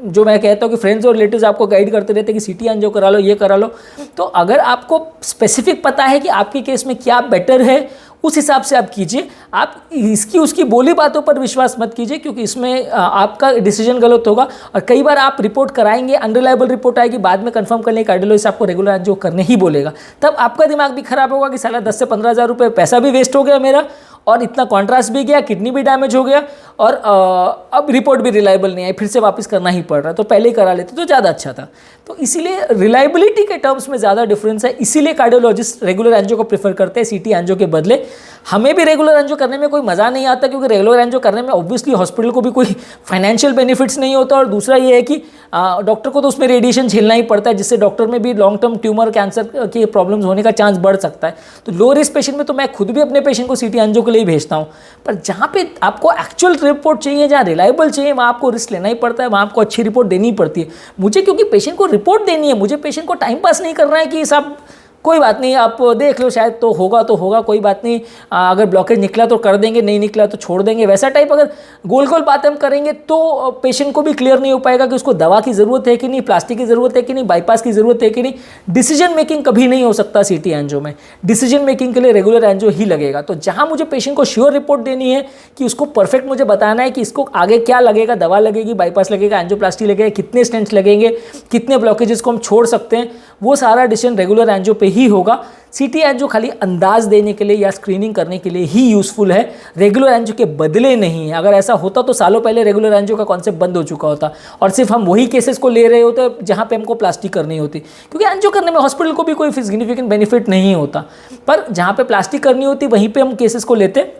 जो मैं कहता हूँ कि फ्रेंड्स और रिलेटिव्स आपको गाइड करते रहते हैं कि सीटी एंजियो करा लो, ये करा लो। तो अगर आपको स्पेसिफिक पता है कि आपके केस में क्या बेटर है, उस हिसाब से आप कीजिए। आप इसकी उसकी बोली बातों पर विश्वास मत कीजिए, क्योंकि इसमें आपका डिसीजन गलत होगा। और कई बार आप रिपोर्ट कराएंगे, अनरिलायबल रिपोर्ट आएगी, बाद में कंफर्म करने कार्डियोलॉजिस्ट आपको रेगुलर एंजियो करने ही बोलेगा। तब आपका दिमाग भी खराब होगा कि साला 10 से 15 हज़ार रुपये पैसा भी वेस्ट हो गया मेरा, और इतना कॉन्ट्रास्ट भी गया, किडनी भी डैमेज हो गया, और अब रिपोर्ट भी रिलायबल नहीं आई, फिर से वापस करना ही पड़ रहा है, तो पहले ही करा लेते तो ज़्यादा अच्छा था। तो इसीलिए रिलायबिलिटी के टर्म्स में ज़्यादा डिफरेंस है, इसीलिए कार्डियोलॉजिस्ट रेगुलर एंजियो को प्रेफर करते हैं सीटी एंजियो के बदले। हमें भी रेगुलर एंजियो करने में कोई मज़ा नहीं आता, क्योंकि रेगुलर एंजियो करने में ऑब्वियसली हॉस्पिटल को भी कोई फाइनेंशियल बेनिफिट्स नहीं होता, और दूसरा ये है कि डॉक्टर को तो उसमें रेडिएशन झेलना ही पड़ता है, जिससे डॉक्टर में भी लॉन्ग टर्म ट्यूमर कैंसर के प्रॉब्लम्स होने का चांस बढ़ सकता है। तो लो रिस्क पेशेंट में तो मैं खुद भी अपने पेशेंट को सीटी एंजियो के लिए भेजता हूँ, पर जहाँ पे आपको एक्चुअल रिपोर्ट चाहिए, जहाँ रिलायबल चाहिए, वहाँ आपको रिस्क लेना ही पड़ता है, वहाँ आपको अच्छी रिपोर्ट देनी पड़ती है मुझे, क्योंकि पेशेंट को रिपोर्ट देनी है, मुझे पेशेंट को टाइम पास नहीं करना है कि सब कोई बात नहीं आप देख लो, शायद तो होगा कोई बात नहीं, अगर ब्लॉकेज निकला तो कर देंगे, नहीं निकला तो छोड़ देंगे, वैसा टाइप अगर गोल गोल बातें हम करेंगे तो पेशेंट को भी क्लियर नहीं हो पाएगा कि उसको दवा की ज़रूरत है कि नहीं, प्लास्टिक की ज़रूरत है कि नहीं, बाईपास की ज़रूरत है कि नहीं। डिसीजन मेकिंग कभी नहीं हो सकता सीटी एंजियो में, डिसीजन मेकिंग के लिए रेगुलर एंजियो ही लगेगा। तो जहाँ मुझे पेशेंट को श्योर रिपोर्ट देनी है कि उसको परफेक्ट मुझे बताना है कि इसको आगे क्या लगेगा, दवा लगेगी, बाईपास लगेगा, एंजियोप्लास्टी लगेगा, कितने स्टेंट्स लगेंगे, कितने ब्लॉकेजेस को हम छोड़ सकते हैं, वो सारा डिसीजन रेगुलर एंजियो पे ही होगा। सीटी एंजियो खाली अंदाज देने के लिए या स्क्रीनिंग करने के लिए ही यूज़फुल है, रेगुलर एंजियो के बदले नहीं है। अगर ऐसा होता तो सालों पहले रेगुलर एंजियो का कॉन्सेप्ट बंद हो चुका होता, और सिर्फ हम वही केसेस को ले रहे होते जहाँ पे हमको प्लास्टिक करनी होती, क्योंकि एंजियो करने में हॉस्पिटल को भी कोई सिग्निफिकेंट बेनिफिट नहीं होता, पर जहाँ पे प्लास्टिक करनी होती वहीं पे हम केसेस को लेते।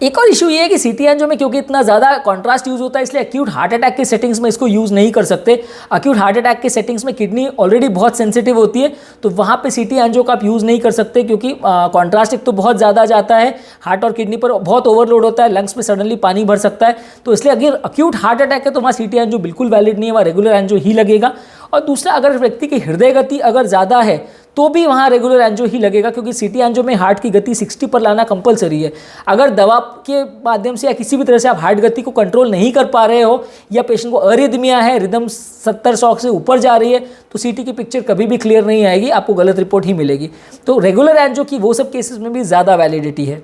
एक और इशू ये है कि सीटी एंजियो में क्योंकि इतना ज़्यादा कॉन्ट्रास्ट यूज़ होता है, इसलिए एक्यूट हार्ट अटैक के सेटिंग्स में इसको यूज़ नहीं कर सकते। एक्यूट हार्ट अटैक के सेटिंग्स में किडनी ऑलरेडी बहुत सेंसिटिव होती है, तो वहाँ पे सीटी एंजियो का आप यूज़ नहीं कर सकते, क्योंकि कॉन्ट्रास्ट एक तो बहुत ज़्यादा जाता है, हार्ट और किडनी पर बहुत ओवरलोड होता है, लंग्स में सडनली पानी भर सकता है। तो इसलिए अगर एक्यूट हार्ट अटैक है तो वहाँ सीटी एंजियो बिल्कुल वैलिड नहीं है, वहाँ रेगुलर एंजियो ही लगेगा। और दूसरा, अगर व्यक्ति की हृदय गति अगर ज़्यादा है तो भी वहाँ रेगुलर एंजियो ही लगेगा, क्योंकि सीटी एंजियो में हार्ट की गति 60 पर लाना कंपलसरी है। अगर दवा के माध्यम से या किसी भी तरह से आप हार्ट गति को कंट्रोल नहीं कर पा रहे हो, या पेशेंट को अरिदमिया है, रिदम 70-100 से ऊपर जा रही है, तो सीटी की पिक्चर कभी भी क्लियर नहीं आएगी, आपको गलत रिपोर्ट ही मिलेगी। तो रेगुलर एंजियो की वो सब केसेस में भी ज़्यादा वैलिडिटी है।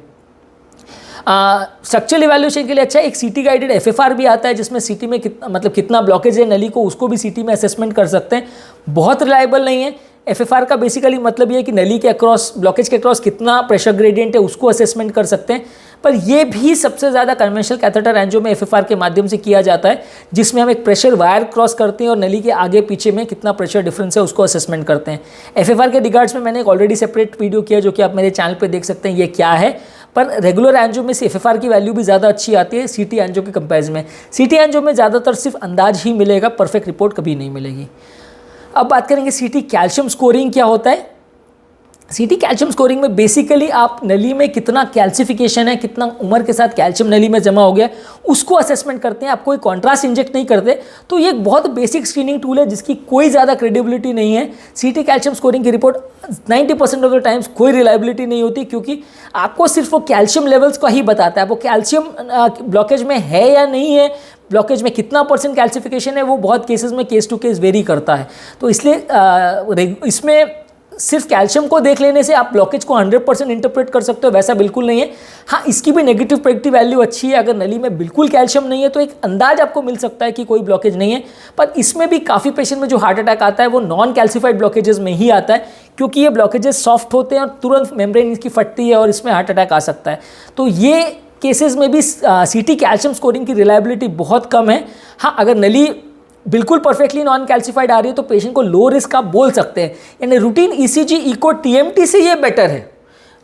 स्ट्रक्चरल इवैल्यूएशन के लिए अच्छा एक सीटी गाइडेड एफएफआर भी आता है, जिसमें सीटी में कितना ब्लॉकेज है नली को, उसको भी सीटी में असेसमेंट कर सकते हैं। बहुत रिलायबल नहीं है। एफएफआर का बेसिकली मतलब ये है कि नली के अक्रॉस, ब्लॉकेज के अक्रॉस कितना प्रेशर ग्रेडियंट है उसको असेसमेंट कर सकते हैं, पर ये भी सबसे ज़्यादा कन्वेंशनल कैथेटर एंजियो में एफएफआर के माध्यम से किया जाता है, जिसमें हम एक प्रेशर वायर क्रॉस करते हैं और नली के आगे पीछे में कितना प्रेशर डिफरेंस है उसको असेसमेंट करते हैं। एफएफआर के रिगार्ड्स में मैंने एक ऑलरेडी सेपरेट वीडियो किया, जो कि आप मेरे चैनल पर देख सकते हैं ये क्या है। पर रेगुलर एंजियो में एफएफआर की वैल्यू भी ज़्यादा अच्छी आती है सीटी एंजियो के कंपेरिजन में। सीटी एंजियो में ज़्यादातर सिर्फ अंदाज ही मिलेगा, परफेक्ट रिपोर्ट कभी नहीं मिलेगी। अब बात करेंगे सीटी कैल्शियम स्कोरिंग क्या होता है। सीटी कैल्शियम स्कोरिंग में बेसिकली आप नली में कितना कैल्सिफिकेशन है, कितना उम्र के साथ कैल्शियम नली में जमा हो गया, उसको असेसमेंट करते हैं। आप कोई कॉन्ट्रास्ट इंजेक्ट नहीं करते, तो ये एक बहुत बेसिक स्क्रीनिंग टूल है जिसकी कोई ज़्यादा क्रेडिबिलिटी नहीं है। सीटी कैल्शियम स्कोरिंग की रिपोर्ट 90% ऑफ द टाइम्स कोई रिलायबिलिटी नहीं होती, क्योंकि आपको सिर्फ वो कैल्शियम लेवल्स का ही बताता है। वो कैल्शियम ब्लॉकेज में है या नहीं है, ब्लॉकेज में कितना % कैल्सिफिकेशन है, वो बहुत केसेस में केस टू केस वेरी करता है। तो इसलिए इसमें सिर्फ कैल्शियम को देख लेने से आप ब्लॉकेज को 100% इंटरप्रेट कर सकते हो, वैसा बिल्कुल नहीं है। हाँ, इसकी भी नेगेटिव प्रेडिक्टिव वैल्यू अच्छी है। अगर नली में बिल्कुल कैल्शियम नहीं है तो एक अंदाज आपको मिल सकता है कि कोई ब्लॉकेज नहीं है, पर इसमें भी काफ़ी पेशेंट में जो हार्ट अटैक आता है वो नॉन कैल्सिफाइड ब्लॉकेजेस में ही आता है, क्योंकि ये ब्लॉकेजेस सॉफ्ट होते हैं और तुरंत मेम्ब्रेन इसकी फटती है और इसमें हार्ट अटैक आ सकता है। तो ये केसेस में भी सीटी कैल्शियम स्कोरिंग की रिलायबिलिटी बहुत कम है। हाँ, अगर नली बिल्कुल परफेक्टली नॉन कैल्सिफाइड आ रही है तो पेशेंट को लो रिस्क आप बोल सकते हैं, यानी रूटीन ईसीजी इको टीएमटी से ये बेटर है,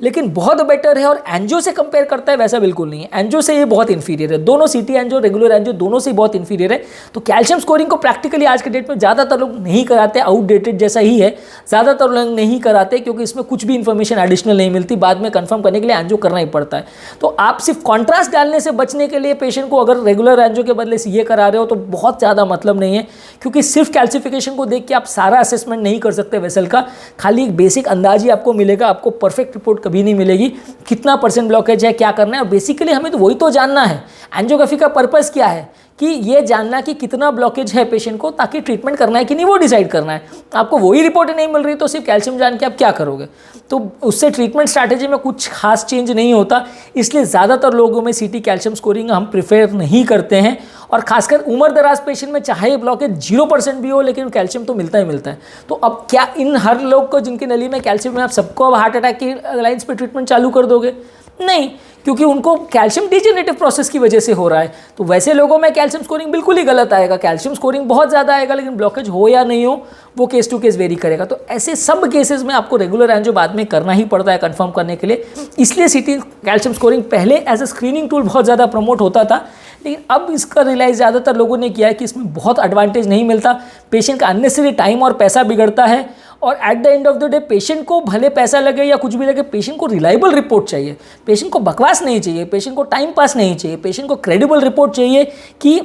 लेकिन बहुत बेटर है। और एंजियो से कंपेयर करता है वैसा बिल्कुल नहीं है, एंजियो से ये बहुत इन्फीरियर है। दोनों सीटी एंजियो, रेगुलर एंजियो दोनों से बहुत इन्फीरियर है। तो कैल्शियम स्कोरिंग को प्रैक्टिकली आज के डेट में ज़्यादातर लोग नहीं कराते, आउटडेटेड जैसा ही है, ज़्यादातर लोग नहीं कराते, क्योंकि इसमें कुछ भी इन्फॉर्मेशन एडिशनल नहीं मिलती, बाद में कंफर्म करने के लिए एंजियो करना ही पड़ता है। तो आप सिर्फ कॉन्ट्रास्ट डालने से बचने के लिए पेशेंट को अगर रेगुलर एंजियो के बदले से ये करा रहे हो तो बहुत ज़्यादा मतलब नहीं है, क्योंकि सिर्फ कैल्सिफिकेशन को देख के आप सारा असेसमेंट नहीं कर सकते वेसल का। खाली एक बेसिक अंदाज ही आपको मिलेगा, आपको परफेक्ट रिपोर्ट कभी नहीं मिलेगी, कितना % ब्लॉकेज है, क्या करना है। और बेसिकली हमें तो वही तो जानना है, एंजियोग्राफी का पर्पस क्या है कि ये जानना कि कितना ब्लॉकेज है पेशेंट को, ताकि ट्रीटमेंट करना है कि नहीं वो डिसाइड करना है। आपको वही रिपोर्ट नहीं मिल रही तो सिर्फ कैल्शियम जान के आप क्या करोगे, तो उससे ट्रीटमेंट स्ट्रैटेजी में कुछ खास चेंज नहीं होता। इसलिए ज़्यादातर लोगों में सीटी कैल्शियम स्कोरिंग हम प्रिफेर नहीं करते हैं, और खासकर उम्र दराज पेशेंट में चाहे ब्लॉकेज 0% भी हो, लेकिन कैल्शियम तो मिलता ही मिलता है। तो अब क्या इन हर लोग को जिनकी नली में कैल्शियम है, आप सबको अब हार्ट अटैक की लाइन्स पर ट्रीटमेंट चालू कर दोगे? नहीं, क्योंकि उनको कैल्शियम डिजेनरेटिव प्रोसेस की वजह से हो रहा है। तो वैसे लोगों में कैल्शियम स्कोरिंग बिल्कुल ही गलत आएगा, कैल्शियम स्कोरिंग बहुत ज़्यादा आएगा, लेकिन ब्लॉकेज हो या नहीं हो वो केस टू केस वेरी करेगा। तो ऐसे सब केसेस में आपको रेगुलर एंजियो बाद में करना ही पड़ता है कंफर्म करने के लिए। इसलिए सीटी कैल्शियम स्कोरिंग पहले एज ए स्क्रीनिंग टूल बहुत ज़्यादा प्रमोट होता था, लेकिन अब इसका रियलाइज ज़्यादातर लोगों ने किया है कि इसमें बहुत एडवांटेज नहीं मिलता, पेशेंट का अननेसेसरी टाइम और पैसा बिगड़ता है, और at the end of the day patient को भले पैसा लगे या कुछ भी लगे, पेशेंट को रिलायबल रिपोर्ट चाहिए, पेशेंट को बकवास नहीं चाहिए, पेशेंट को टाइम पास नहीं चाहिए, पेशेंट को क्रेडिबल रिपोर्ट चाहिए कि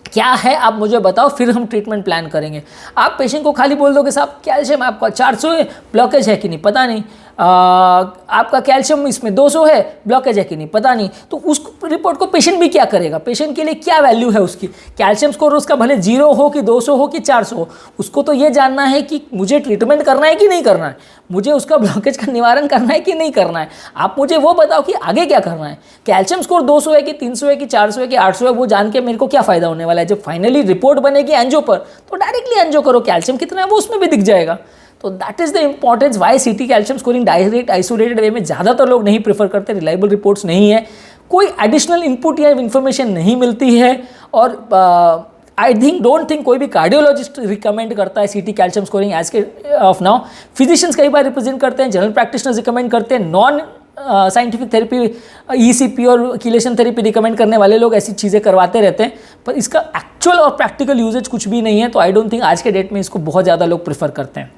क्या है आप मुझे बताओ, फिर हम ट्रीटमेंट प्लान करेंगे। आप पेशेंट को खाली बोल दोगे साहब कैल्शियम आपका 400 है, ब्लॉकेज है कि नहीं पता नहीं, आपका कैल्शियम इसमें 200 है, ब्लॉकेज है कि नहीं पता नहीं, तो उस रिपोर्ट को पेशेंट भी क्या करेगा, पेशेंट के लिए क्या वैल्यू है उसकी, कैल्शियम स्कोर उसका भले 0 हो कि 200 हो कि 400 हो, उसको तो ये जानना है कि मुझे ट्रीटमेंट करना है कि नहीं करना है, मुझे उसका ब्लॉकेज का निवारण करना है कि नहीं करना है, आप मुझे वो बताओ कि आगे क्या करना है। कैल्शियम स्कोर 200 है कि 300 है कि 400 है कि 800 है, वो जान के मेरे को क्या फ़ायदा होने वाला है। जब फाइनली रिपोर्ट बनेगी एंजियो पर, तो डायरेक्टली एंजियो करो, कैल्शियम कितना है वो उसमें भी दिख जाएगा। तो that is the importance why CT calcium scoring direct isolated way में ज़्यादातर लोग नहीं प्रेफर करते, रिलायबल रिपोर्ट्स नहीं है, कोई एडिशनल इनपुट या इन्फॉर्मेशन नहीं मिलती है, और आई डोंट थिंक कोई भी कार्डियोलॉजिस्ट रिकमेंड करता है सीटी कैल्शियम स्कोरिंग एज के ऑफ नाउ। फिजिशियंस कई बार रिप्रेजेंट करते हैं, जनरल प्रैक्टिशनर्स रिकमेंड करते हैं, नॉन साइंटिफिक थेरेपी ईसीपी और कीलेशन थेरेपी रिकमेंड करने वाले लोग ऐसी चीज़ें करवाते रहते हैं, पर इसका एक्चुअल और प्रैक्टिकल यूजेज कुछ भी नहीं है। तो आई डोंट थिंक आज के डेट में इसको बहुत ज़्यादा लोग प्रेफर करते हैं।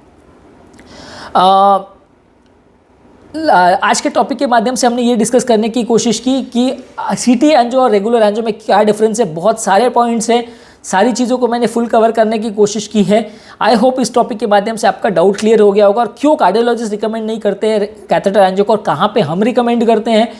आज के टॉपिक के माध्यम से हमने ये डिस्कस करने की कोशिश की कि सीटी एंजियो और रेगुलर एंजियो में क्या डिफरेंस है, बहुत सारे पॉइंट्स हैं, सारी चीज़ों को मैंने फुल कवर करने की कोशिश की है। आई होप इस टॉपिक के माध्यम से आपका डाउट क्लियर हो गया होगा, और क्यों कार्डियोलॉजिस्ट रिकमेंड नहीं करते हैं कैथेटर एंजियो को और कहाँ पे हम रिकमेंड करते हैं,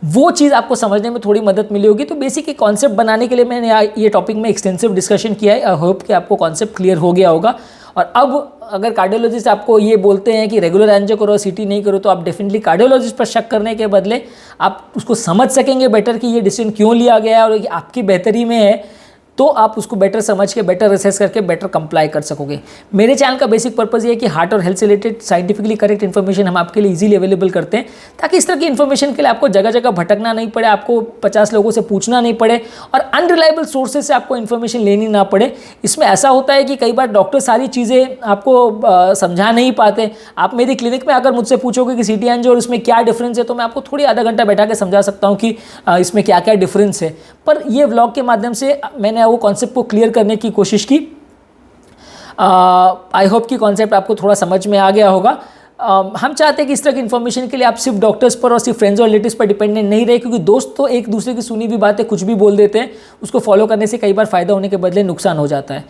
वो चीज़ आपको समझने में थोड़ी मदद मिली होगी। तो बेसिक कॉन्सेप्ट बनाने के लिए मैंने ये टॉपिक में एक्सटेंसिव डिस्कशन किया है। आई होप कि आपको कॉन्सेप्ट क्लियर हो गया होगा। और अब अगर कार्डियोलॉजिस्ट आपको ये बोलते हैं कि रेगुलर एंजियो करो, सीटी नहीं करो, तो आप डेफिनेटली कार्डियोलॉजिस्ट पर शक करने के बदले आप उसको समझ सकेंगे बेटर कि ये डिसीजन क्यों लिया गया है और ये आपकी बेहतरी में है, तो आप उसको बेटर समझ के, बेटर रिसर्च करके बेटर कंप्लाई कर सकोगे। मेरे चैनल का बेसिक पर्पज़ ये है कि हार्ट और हेल्थ से रिलेटेड साइंटिफिकली करेक्ट इन्फॉर्मेशन हम आपके लिए इजीली अवेलेबल करते हैं, ताकि इस तरह की इन्फॉर्मेशन के लिए आपको जगह जगह भटकना नहीं पड़े, आपको 50 लोगों से पूछना नहीं पड़े, और अनरिलायबल सोर्सेज से आपको इन्फॉर्मेशन लेनी ना पड़े। इसमें ऐसा होता है कि कई बार डॉक्टर सारी चीज़ें आपको समझा नहीं पाते। आप मेरी क्लिनिक में अगर मुझसे पूछोगे कि सीटी एंजियो और इसमें क्या डिफरेंस है, तो मैं आपको थोड़ी आधा घंटा बैठा के समझा सकता हूँ कि इसमें क्या क्या डिफरेंस है। पर ये व्लॉग के माध्यम से मैंने वो कॉन्सेप्ट को क्लियर करने की कोशिश की। आई होप कि कॉन्सेप्ट आपको थोड़ा समझ में आ गया होगा। हम चाहते हैं कि इस तरह की इन्फॉर्मेशन के लिए आप सिर्फ डॉक्टर्स पर और सिर्फ फ्रेंड्स और रिलेटिव्स पर डिपेंडेंट नहीं रहे, क्योंकि दोस्त तो एक दूसरे की सुनी हुई बातें कुछ भी बोल देते हैं, उसको फॉलो करने से कई बार फ़ायदा होने के बदले नुकसान हो जाता है।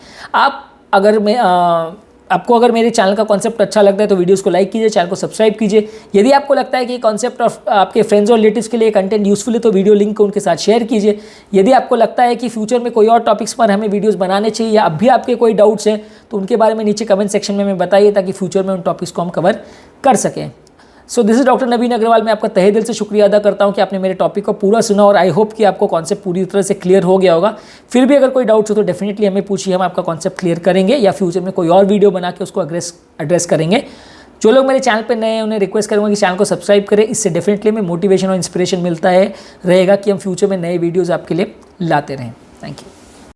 आपको अगर मेरे चैनल का कॉन्सेप्ट अच्छा लगता है तो वीडियोस को लाइक कीजिए, चैनल को सब्सक्राइब कीजिए। यदि आपको लगता है कि कॉन्सेप्ट और आपके फ्रेंड्स और रिलेटिव्स के लिए कंटेंट यूजफुल है, तो वीडियो लिंक को उनके साथ शेयर कीजिए। यदि आपको लगता है कि फ्यूचर में कोई और टॉपिक्स पर हमें वीडियोस बनाने चाहिए, या अब भी आपके कोई डाउट्स हैं, तो उनके बारे में नीचे कमेंट सेक्शन में हमें बताइए, ताकि फ्यूचर में उन टॉपिक्स को हम कवर कर सकें। सो दिस इज डॉक्टर नवीन अग्रवाल। मैं आपका तहे दिल से शुक्रिया अदा करता हूं कि आपने मेरे टॉपिक को पूरा सुना, और आई होप कि आपको कॉन्सेप्ट पूरी तरह से क्लियर हो गया होगा। फिर भी अगर कोई डाउट्स हो तो डेफिनेटली हमें पूछिए, हम आपका कॉन्सेप्ट क्लियर करेंगे, या फ्यूचर में कोई और वीडियो बना के उसको एड्रेस करेंगे। जो लोग मेरे चैनल पर नए हैं, उन्हें रिक्वेस्ट करूँगा कि चैनल को सब्सक्राइब करें। इससे डेफिनेटली हमें मोटिवेशन और इंस्पिरेशन मिलता है रहेगा कि हम फ्यूचर में नए वीडियोज़ आपके लिए लाते रहें। Thank you.